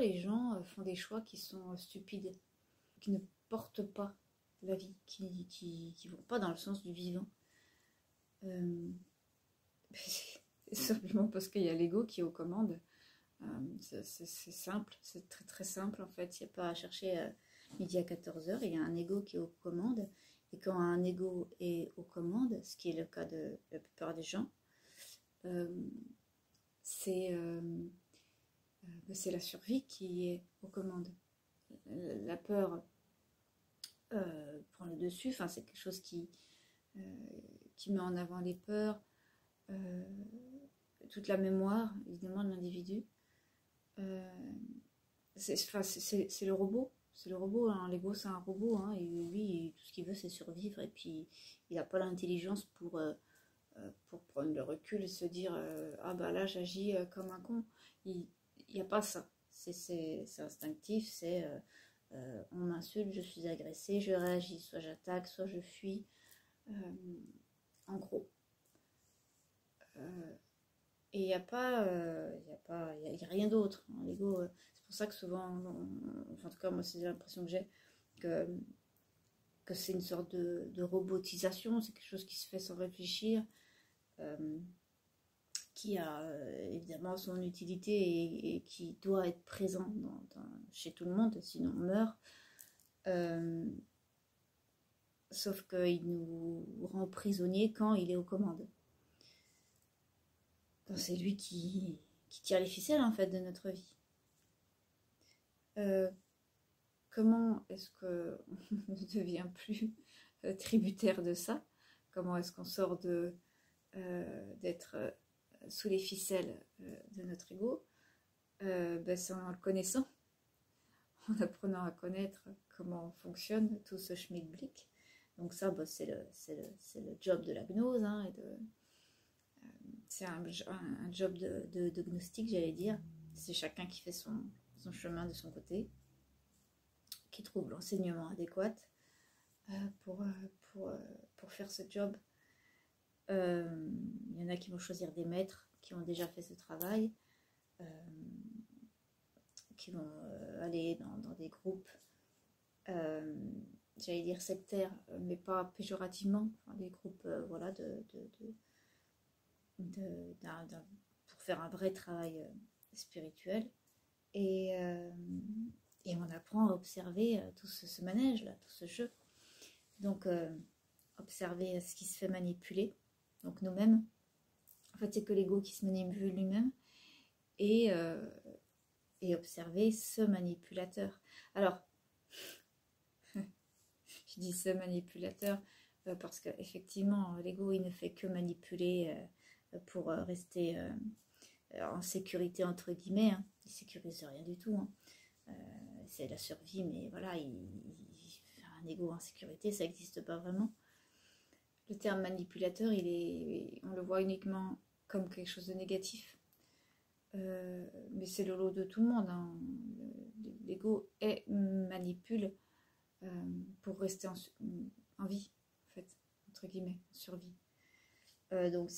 les gens font des choix qui sont stupides, qui ne portent pas la vie, qui vont pas dans le sens du vivant. C'est simplement parce qu'il y a l'ego qui est aux commandes. C'est simple, c'est très très simple en fait. Il n'y a pas à chercher midi à 14h, il y a un ego qui est aux commandes. Et quand un ego est aux commandes, ce qui est le cas de la plupart des gens, c'est la survie qui est aux commandes. La peur prend le dessus, enfin, c'est quelque chose qui met en avant les peurs, toute la mémoire évidemment de l'individu. C'est le robot. C'est le robot, hein. L'ego c'est un robot, hein, et lui tout ce qu'il veut c'est survivre, et puis il n'a pas l'intelligence pour prendre le recul et se dire ah bah là j'agis comme un con. Il n'y a pas ça, c'est instinctif, c'est on m'insulte, je suis agressée, je réagis, soit j'attaque, soit je fuis, en gros. Et il n'y a pas, y a rien d'autre, hein. L'ego, c'est pour ça que souvent, enfin en tout cas moi c'est l'impression que j'ai, que c'est une sorte de robotisation, c'est quelque chose qui se fait sans réfléchir, qui a évidemment son utilité et qui doit être présent chez tout le monde, sinon on meurt. Sauf qu'il nous rend prisonniers quand il est aux commandes. Quand c'est lui qui tire les ficelles en fait de notre vie. Comment est-ce qu'on ne devient plus tributaire de ça? Comment est-ce qu'on sort d'être sous les ficelles de notre ego? C'est en le connaissant, en apprenant à connaître comment fonctionne tout ce schmilblick. Donc ça, c'est le job de la gnose, hein, c'est un job de gnostique, j'allais dire. C'est chacun qui fait son chemin de son côté, qui trouve l'enseignement adéquat pour faire ce job. Il y en a qui vont choisir des maîtres qui ont déjà fait ce travail, qui vont aller dans des groupes, j'allais dire sectaires, mais pas péjorativement, enfin, des groupes voilà, pour faire un vrai travail spirituel. Et on apprend à observer tout ce manège-là, tout ce jeu. Donc, observer ce qui se fait manipuler, donc nous-mêmes. En fait, c'est que l'ego qui se manipule lui-même. Et observer ce manipulateur. Alors, je dis ce manipulateur parce qu'effectivement, l'ego, il ne fait que manipuler pour rester en sécurité, entre guillemets. Hein. Il ne sécurise rien du tout. Hein. C'est la survie, mais voilà, un ego en sécurité, ça n'existe pas vraiment. Le terme manipulateur, on le voit uniquement comme quelque chose de négatif. Mais c'est le lot de tout le monde. Hein. L'ego manipule pour rester en vie, en fait, entre guillemets, survie. Donc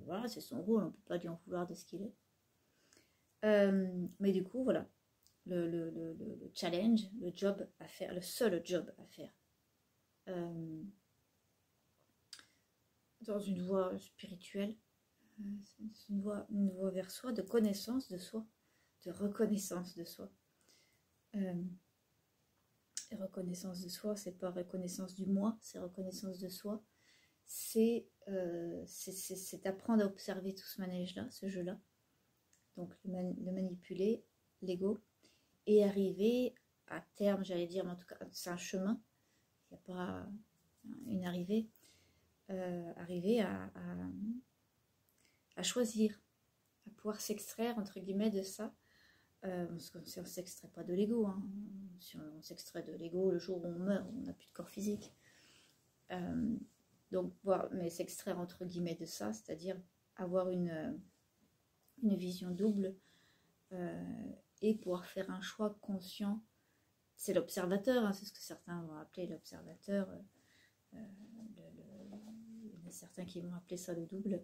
voilà, c'est son rôle, on ne peut pas lui en vouloir de ce qu'il est. Mais du coup, voilà, le challenge, le job à faire, le seul job à faire, dans une voie spirituelle, c'est une voie vers soi, de connaissance de soi, de reconnaissance de soi. Et reconnaissance de soi, c'est pas reconnaissance du moi, c'est reconnaissance de soi. C'est apprendre à observer tout ce manège-là, ce jeu-là. Donc le manipuler, l'ego, et arriver à terme, j'allais dire, mais en tout cas, c'est un chemin, il n'y a pas une arrivée, arriver à choisir, à pouvoir s'extraire, entre guillemets, de ça. Parce qu'on ne s'extrait pas de l'ego. Hein. Si on s'extrait de l'ego le jour où on meurt, on n'a plus de corps physique. Donc, mais s'extraire, entre guillemets, de ça, c'est-à-dire avoir une vision double et pouvoir faire un choix conscient. C'est l'observateur, hein, c'est ce que certains vont appeler l'observateur. Il y en a certains qui vont appeler ça le double.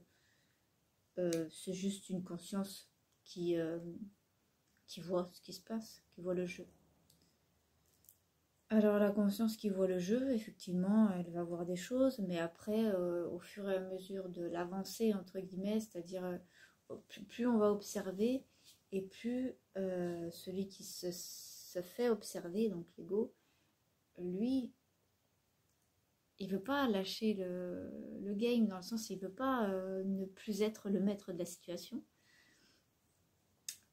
C'est juste une conscience qui qui voit ce qui se passe, qui voit le jeu. Alors la conscience qui voit le jeu, effectivement, elle va voir des choses, mais après, au fur et à mesure de l'avancée, entre guillemets, c'est-à-dire plus on va observer, et plus celui qui se fait observer, donc l'ego, lui, il veut pas lâcher le game, dans le sens il veut pas ne plus être le maître de la situation.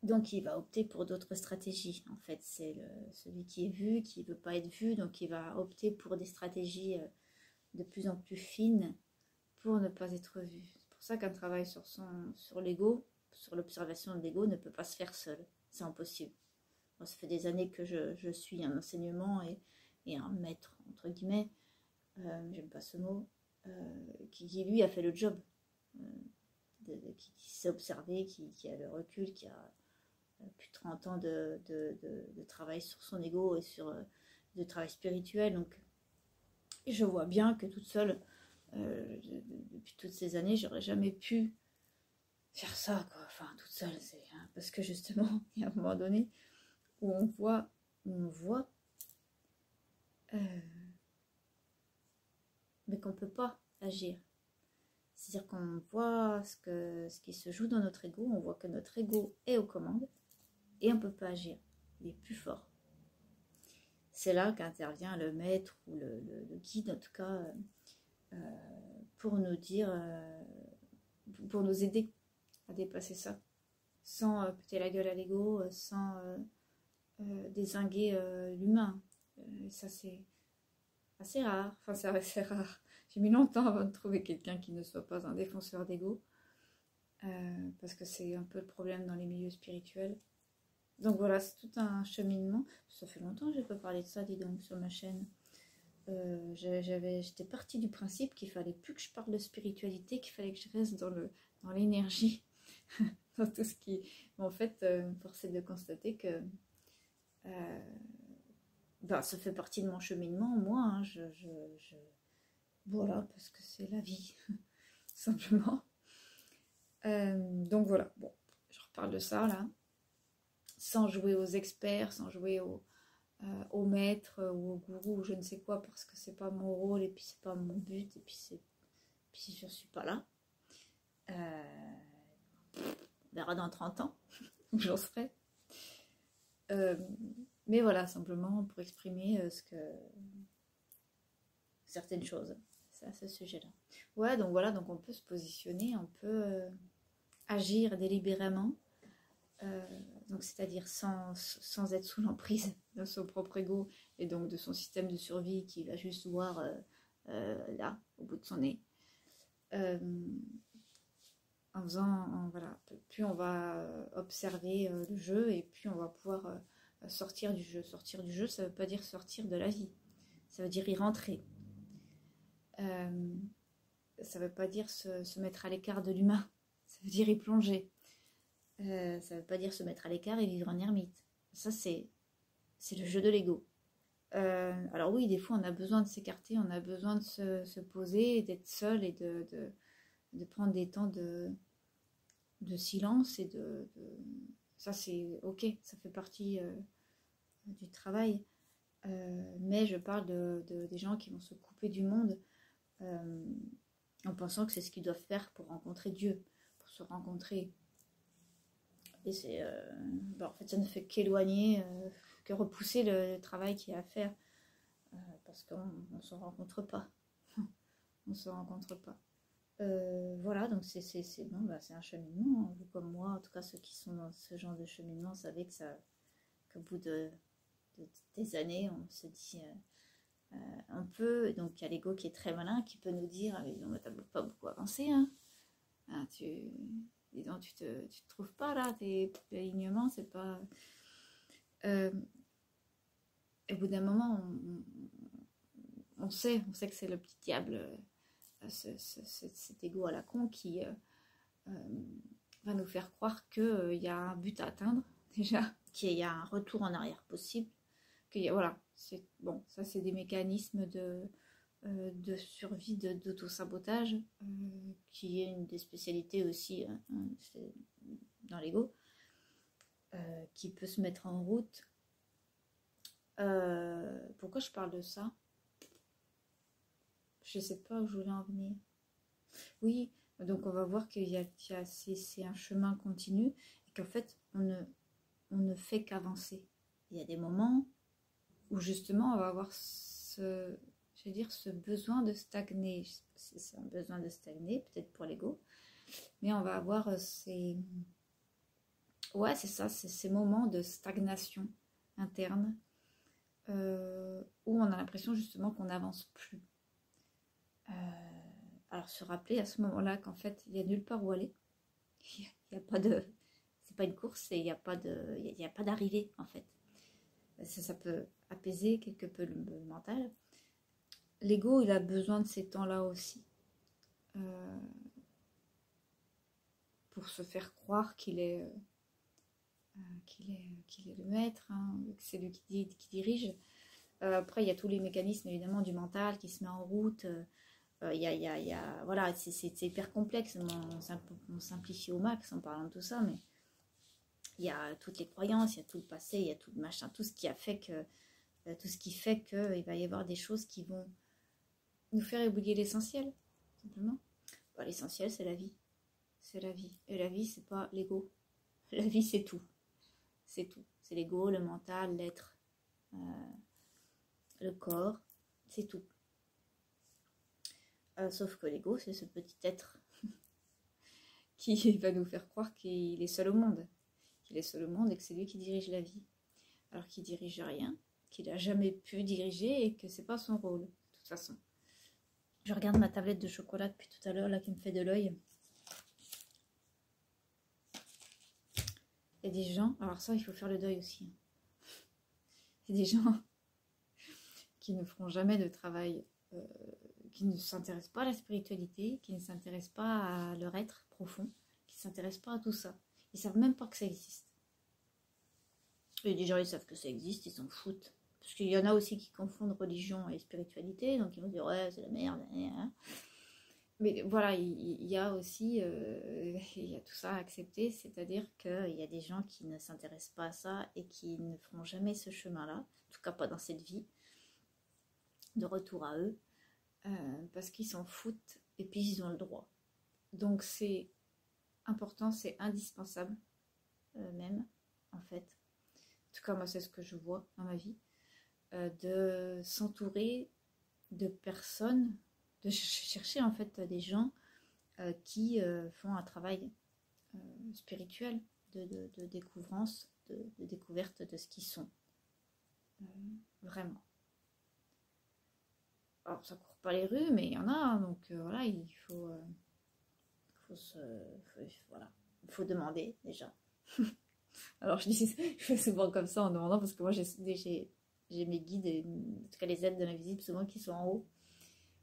Donc il va opter pour d'autres stratégies. En fait, c'est celui qui est vu, qui ne veut pas être vu, donc il va opter pour des stratégies de plus en plus fines pour ne pas être vu. C'est pour ça qu'un travail sur l'ego, sur l'observation de l'ego, ne peut pas se faire seul. C'est impossible. Moi, ça fait des années que je suis un enseignement et un maître, entre guillemets, j'aime pas ce mot, qui lui a fait le job, qui s'est observé, qui a le recul, qui a plus de 30 ans de travail sur son ego et de travail spirituel. Donc, je vois bien que toute seule, depuis toutes ces années, j'aurais jamais pu faire ça, quoi. Enfin, toute seule, parce que justement, il y a un moment donné où on voit mais qu'on ne peut pas agir. C'est-à-dire qu'on voit ce qui se joue dans notre ego, on voit que notre ego est aux commandes et on ne peut pas agir. Il est plus fort. C'est là qu'intervient le maître ou le guide, en tout cas, pour nous dire, pour nous aider à dépasser ça, sans péter la gueule à l'ego, sans dézinguer l'humain. Ça, c'est assez rare. Enfin, c'est assez rare. J'ai mis longtemps avant de trouver quelqu'un qui ne soit pas un défenseur d'ego, parce que c'est un peu le problème dans les milieux spirituels. Donc voilà, c'est tout un cheminement. Ça fait longtemps que je n'ai pas parlé de ça, dis donc, sur ma chaîne. J'étais partie du principe qu'il fallait plus que je parle de spiritualité, qu'il fallait que je reste dans l'énergie, dans tout ce qui... Mais en fait, force est de constater que ça fait partie de mon cheminement, moi. Hein, voilà, parce que c'est la vie, simplement. Donc voilà, bon, je reparle de ça, là. Sans jouer aux experts, sans jouer au maître ou au gourou ou je ne sais quoi, parce que c'est pas mon rôle et puis c'est pas mon but et puis je suis pas là. On verra dans 30 ans où j'en serai. Mais voilà, simplement pour exprimer certaines choses. C'est à ce sujet-là. Ouais, donc voilà, donc on peut se positionner, on peut agir délibérément. Donc c'est-à-dire sans être sous l'emprise de son propre ego et donc de son système de survie qui va juste voir là, au bout de son nez. En faisant, voilà, plus on va observer le jeu et plus on va pouvoir sortir du jeu. Sortir du jeu, ça ne veut pas dire sortir de la vie, ça veut dire y rentrer. Ça ne veut pas dire se mettre à l'écart de l'humain, ça veut dire y plonger. Ça ne veut pas dire se mettre à l'écart et vivre en ermite. Ça, c'est le jeu de l'ego. Alors oui, des fois, on a besoin de s'écarter, on a besoin de se poser, d'être seul et de prendre des temps de silence. Ça, c'est ok, ça fait partie du travail. Mais je parle des gens qui vont se couper du monde en pensant que c'est ce qu'ils doivent faire pour rencontrer Dieu, pour se rencontrer. Et c'est, en fait, ça ne fait qu'éloigner, que repousser le travail qu'il y a à faire, parce qu'on ne se rencontre pas. On ne se rencontre pas. Voilà, donc c'est un cheminement. Vous comme moi, en tout cas ceux qui sont dans ce genre de cheminement, savez qu'au bout des années, on se dit un peu. Donc il y a l'ego qui est très malin, qui peut nous dire ah, mais non, t'as pas beaucoup avancé, hein. Ah, dis donc, tu te trouves pas là, tes alignements, c'est pas. Et au bout d'un moment, on sait que c'est le petit diable, cet ego à la con qui va nous faire croire qu'il y a un but à atteindre, déjà, qu'il y a un retour en arrière possible, voilà, ça c'est des mécanismes de survie, d'auto-sabotage, qui est une des spécialités aussi dans l'ego. qui peut se mettre en route. Pourquoi je parle de ça? Je ne sais pas où je voulais en venir. Oui, donc on va voir qu'il y a c'est un chemin continu et qu'en fait on ne fait qu'avancer. Il y a des moments où justement on va avoir je veux dire, ce besoin de stagner. C'est un besoin de stagner, peut-être pour l'ego, mais on va avoir ouais, c'est ça, c'est ces moments de stagnation interne où on a l'impression justement qu'on n'avance plus. Alors se rappeler à ce moment-là qu'en fait il n'y a nulle part où aller, il n'y a pas de, c'est pas une course et il n'y a pas d'arrivée en fait. Ça peut apaiser quelque peu le mental. L'ego il a besoin de ces temps-là aussi pour se faire croire qu'il est le maître, hein, que c'est lui qui dirige. Après, il y a tous les mécanismes évidemment du mental qui se met en route. Voilà, c'est hyper complexe. On simplifie au max en parlant de tout ça, mais il y a toutes les croyances, il y a tout le passé, il y a tout le machin, tout ce qui fait qu'il va y avoir des choses qui vont nous faire oublier l'essentiel, simplement. Bah, l'essentiel, c'est la vie. C'est la vie. Et la vie, c'est pas l'ego. La vie, c'est tout. C'est tout. C'est l'ego, le mental, l'être, le corps. C'est tout. Sauf que l'ego, c'est ce petit être qui va nous faire croire qu'il est seul au monde. Qu'il est seul au monde et que c'est lui qui dirige la vie. Alors qu'il dirige rien, qu'il n'a jamais pu diriger et que c'est pas son rôle, de toute façon. Je regarde ma tablette de chocolat depuis tout à l'heure, là, qui me fait de l'œil. Il y a des gens, alors ça, il faut faire le deuil aussi. Il y a des gens qui ne feront jamais de travail, qui ne s'intéressent pas à la spiritualité, qui ne s'intéressent pas à leur être profond, qui ne s'intéressent pas à tout ça. Ils ne savent même pas que ça existe. Et des gens, ils savent que ça existe, ils s'en foutent. Parce qu'il y en a aussi qui confondent religion et spiritualité, donc ils vont dire ouais, c'est la merde. Hein. Mais voilà, il y a aussi il y a tout ça à accepter, c'est-à-dire qu'il y a des gens qui ne s'intéressent pas à ça et qui ne feront jamais ce chemin-là, en tout cas pas dans cette vie, de retour à eux, parce qu'ils s'en foutent et puis ils ont le droit. Donc c'est important, c'est indispensable même, en fait. En tout cas, moi, c'est ce que je vois dans ma vie, de s'entourer de personnes, de chercher en fait des gens qui font un travail spirituel de découvrance, de découverte de ce qu'ils sont. Vraiment. Alors, ça court pas les rues, mais il y en a, donc voilà, il faut demander déjà. Alors je fais souvent comme ça en demandant parce que moi j'ai mes guides, et, en tout cas les aides de l'invisible souvent qui sont en haut,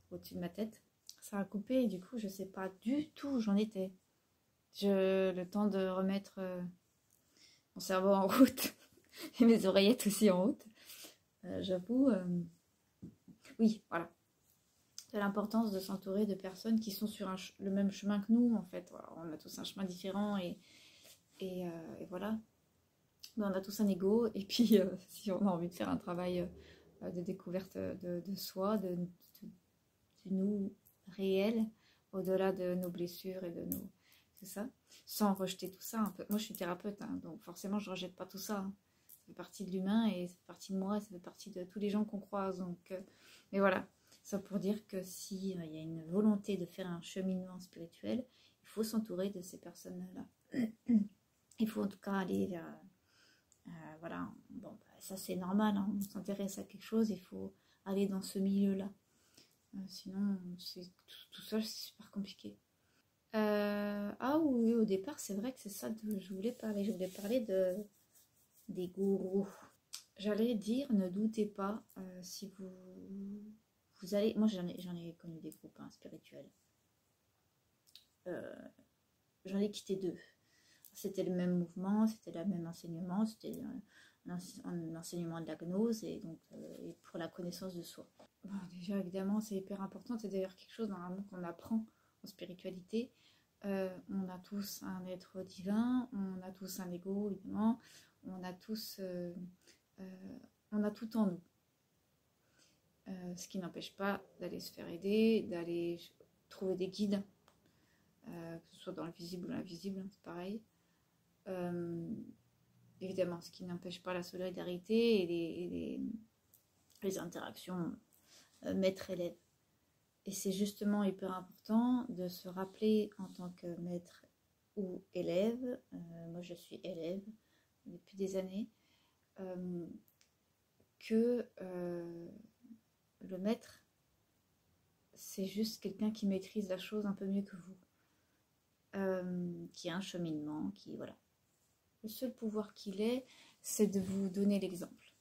au-dessus de ma tête. Ça a coupé et du coup je sais pas du tout où j'en étais. Le temps de remettre mon cerveau en route et mes oreillettes aussi en route. J'avoue, oui, voilà. C'est l'importance de s'entourer de personnes qui sont sur le même chemin que nous en fait. Voilà, on a tous un chemin différent et voilà. Mais on a tous un ego et puis si on a envie de faire un travail de découverte de soi, du nous réel, au-delà de nos blessures et de nos... C'est ça, sans rejeter tout ça un peu. Moi je suis thérapeute, hein, donc forcément je rejette pas tout ça. Hein. Ça fait partie de l'humain et ça fait partie de moi, ça fait partie de tous les gens qu'on croise. Donc, mais voilà, ça pour dire que si il y a une volonté de faire un cheminement spirituel, il faut s'entourer de ces personnes-là. Il faut en tout cas aller vers... voilà, bon, bah, ça c'est normal, hein. On s'intéresse à quelque chose, il faut aller dans ce milieu-là. Sinon, tout seul, c'est super compliqué. Ah oui, au départ, c'est vrai que c'est ça dont je voulais parler. Je voulais parler des gourous. J'allais dire, ne doutez pas si vous allez... Moi, j'en ai connu des groupes spirituels. J'en ai quitté 2. C'était le même mouvement, c'était le même enseignement, c'était un enseignement de la gnose et donc et pour la connaissance de soi. Bon, déjà, évidemment, c'est hyper important, c'est d'ailleurs quelque chose normalement qu'on apprend en spiritualité, on a tous un être divin, on a tous un ego, évidemment, on a tous, on a tout en nous. Ce qui n'empêche pas d'aller se faire aider, d'aller trouver des guides, que ce soit dans le visible ou l'invisible, c'est pareil. Évidemment, ce qui n'empêche pas la solidarité et les interactions maître-élève. Et c'est justement hyper important de se rappeler en tant que maître ou élève, moi je suis élève depuis des années, que le maître, c'est juste quelqu'un qui maîtrise la chose un peu mieux que vous, qui a un cheminement, qui voilà. Le seul pouvoir qu'il ait, c'est de vous donner l'exemple.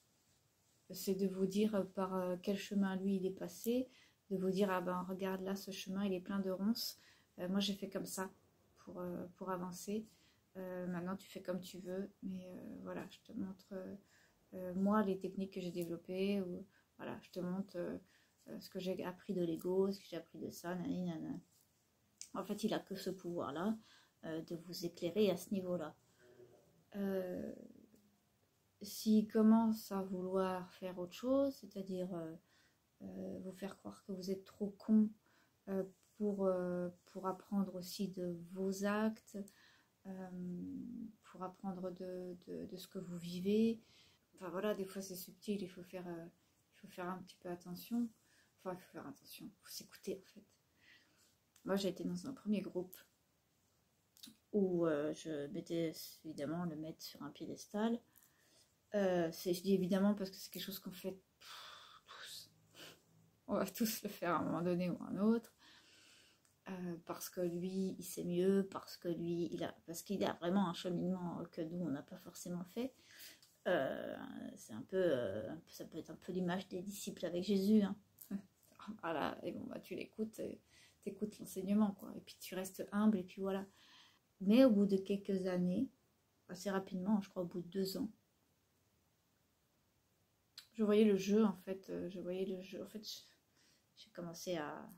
C'est de vous dire par quel chemin lui il est passé, de vous dire ah ben regarde là ce chemin il est plein de ronces, moi j'ai fait comme ça pour avancer, maintenant tu fais comme tu veux, mais voilà je te montre moi les techniques que j'ai développées, ou voilà je te montre ce que j'ai appris de l'ego, ce que j'ai appris de ça, nanana. En fait il a que ce pouvoir là de vous éclairer à ce niveau là. S'il commence à vouloir faire autre chose, c'est-à-dire vous faire croire que vous êtes trop con pour apprendre aussi de vos actes, pour apprendre de ce que vous vivez. Enfin voilà, des fois c'est subtil, il faut faire un petit peu attention. Enfin, il faut faire attention, il faut s'écouter en fait. Moi j'ai été dans un premier groupe où je mettais évidemment le mettre sur un piédestal. Je dis évidemment parce que c'est quelque chose qu'on fait tous. On va tous le faire à un moment donné ou à un autre. Parce que lui, il sait mieux, parce qu'il a vraiment un cheminement que nous, on n'a pas forcément fait. C'est un peu, ça peut être un peu l'image des disciples avec Jésus. Hein. Voilà, et bon, bah, tu l'écoutes, t'écoutes l'enseignement, quoi. Et puis tu restes humble, et puis voilà. Mais au bout de quelques années, assez rapidement, je crois au bout de 2 ans, je voyais le jeu, en fait. En fait, j'ai commencé à...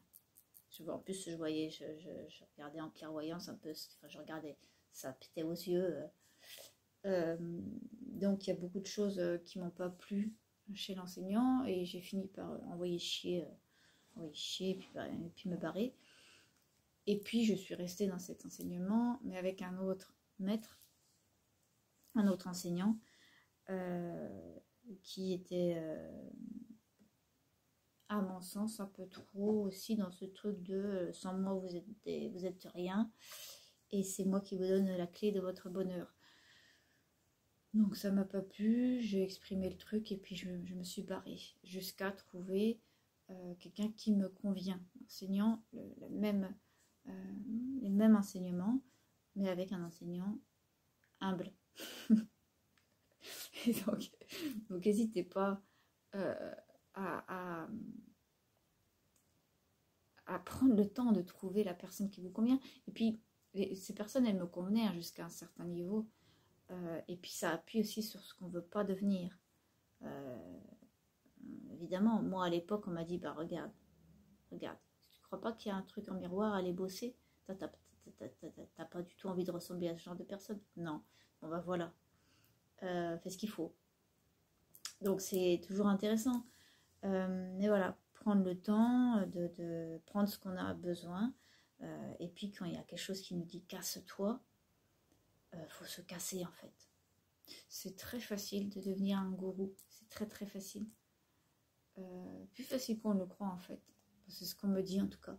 En plus, je regardais en clairvoyance un peu, enfin, je regardais, ça pétait aux yeux. Donc, il y a beaucoup de choses qui m'ont pas plu chez l'enseignant, et j'ai fini par envoyer chier, et puis me barrer. Et puis, je suis restée dans cet enseignement, mais avec un autre maître, un autre enseignant, qui était... à mon sens, un peu trop aussi dans ce truc de sans moi vous êtes rien, et c'est moi qui vous donne la clé de votre bonheur. Donc ça m'a pas plu, j'ai exprimé le truc et puis je me suis barrée jusqu'à trouver quelqu'un qui me convient, enseignant les mêmes enseignements, mais avec un enseignant humble. Et donc n'hésitez pas à prendre le temps de trouver la personne qui vous convient. Et puis, ces personnes, elles me convenaient jusqu'à un certain niveau. Et puis, ça appuie aussi sur ce qu'on ne veut pas devenir. Évidemment, moi, à l'époque, on m'a dit, bah regarde. Tu ne crois pas qu'il y a un truc en miroir, aller bosser? T'as pas du tout envie de ressembler à ce genre de personne? Non. Bon, bah voilà. Fais ce qu'il faut. Donc, c'est toujours intéressant. Mais voilà, prendre le temps de prendre ce qu'on a besoin, et puis quand il y a quelque chose qui nous dit casse-toi, faut se casser en fait. C'est très facile de devenir un gourou, c'est très très facile, plus facile qu'on le croit en fait, c'est ce qu'on me dit en tout cas,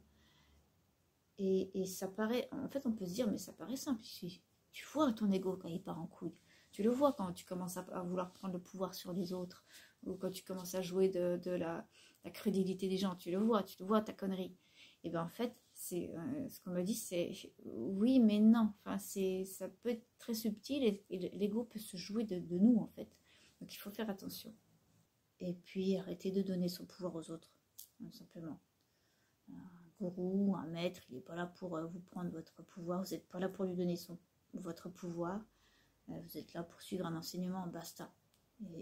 et ça paraît, en fait on peut se dire mais ça paraît simple, tu vois ton ego quand il part en couille, tu le vois quand tu commences à vouloir prendre le pouvoir sur les autres, ou quand tu commences à jouer de la crédulité des gens, tu le vois ta connerie. Et bien en fait, c'est ce qu'on me dit, c'est oui mais non. Enfin, ça peut être très subtil, et l'ego peut se jouer de nous en fait. Donc il faut faire attention. Et puis arrêter de donner son pouvoir aux autres, simplement. Un gourou, un maître, il n'est pas là pour vous prendre votre pouvoir, vous n'êtes pas là pour lui donner votre pouvoir, vous êtes là pour suivre un enseignement, basta,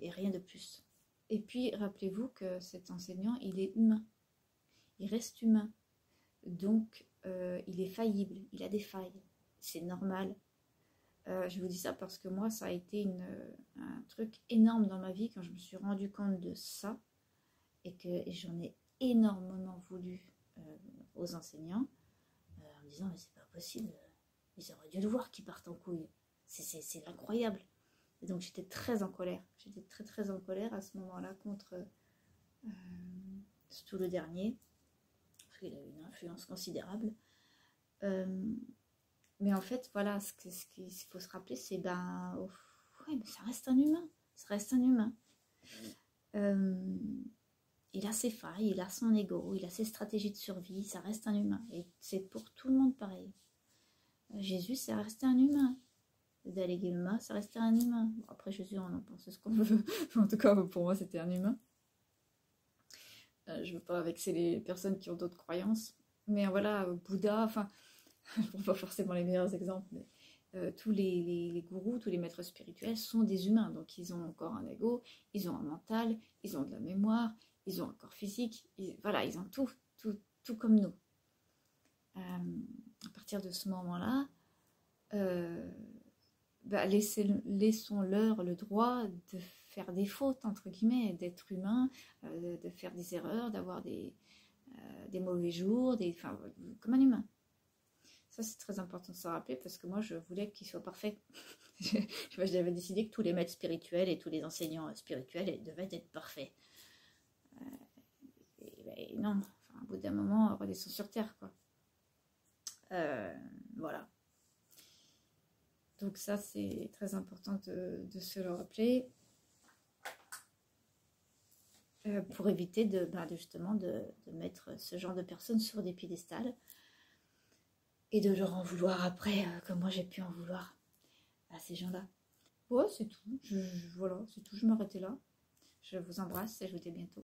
et rien de plus. Et puis, rappelez-vous que cet enseignant, il est humain. Il reste humain. Donc, il est faillible, il a des failles. C'est normal. Je vous dis ça parce que moi, ça a été un truc énorme dans ma vie quand je me suis rendu compte de ça et que j'en ai énormément voulu aux enseignants en me disant mais c'est pas possible, ils auraient dû le voir qu'ils partent en couille. C'est incroyable. Et donc j'étais très en colère. J'étais très en colère à ce moment-là contre surtout le dernier, parce qu'il a eu une influence considérable. Mais en fait, voilà, ce qu'il faut se rappeler, c'est ouais, mais ça reste un humain. Ça reste un humain. Il a ses failles, il a son ego, il a ses stratégies de survie, ça reste un humain. Et c'est pour tout le monde pareil. Jésus, ça restait un humain. Dalai Lama, ça restait un humain. Bon, après Jésus, on en pense ce qu'on veut. En tout cas, pour moi, c'était un humain. Je ne veux pas vexer les personnes qui ont d'autres croyances. Mais voilà, Bouddha, enfin, pas forcément les meilleurs exemples, mais tous les gourous, tous les maîtres spirituels sont des humains. Donc, ils ont encore un ego, ils ont un mental, ils ont de la mémoire, ils ont un corps physique. Voilà, ils ont tout comme nous. À partir de ce moment-là, laissons-leur le droit de faire des fautes, entre guillemets, d'être humain, de faire des erreurs, d'avoir des mauvais jours, comme un humain. Ça, c'est très important de se rappeler parce que moi, je voulais qu'ils soient parfaits. J'avais décidé que tous les maîtres spirituels et tous les enseignants spirituels devaient être parfaits. Et non, enfin, au bout d'un moment, on redescend sur terre, quoi. Voilà. Donc ça, c'est très important de se le rappeler pour éviter justement de mettre ce genre de personnes sur des piédestals et de leur en vouloir après, comme moi j'ai pu en vouloir à ces gens-là. Ouais, c'est tout. Voilà, c'est tout. Je m'arrêtais là. Je vous embrasse et je vous dis à bientôt.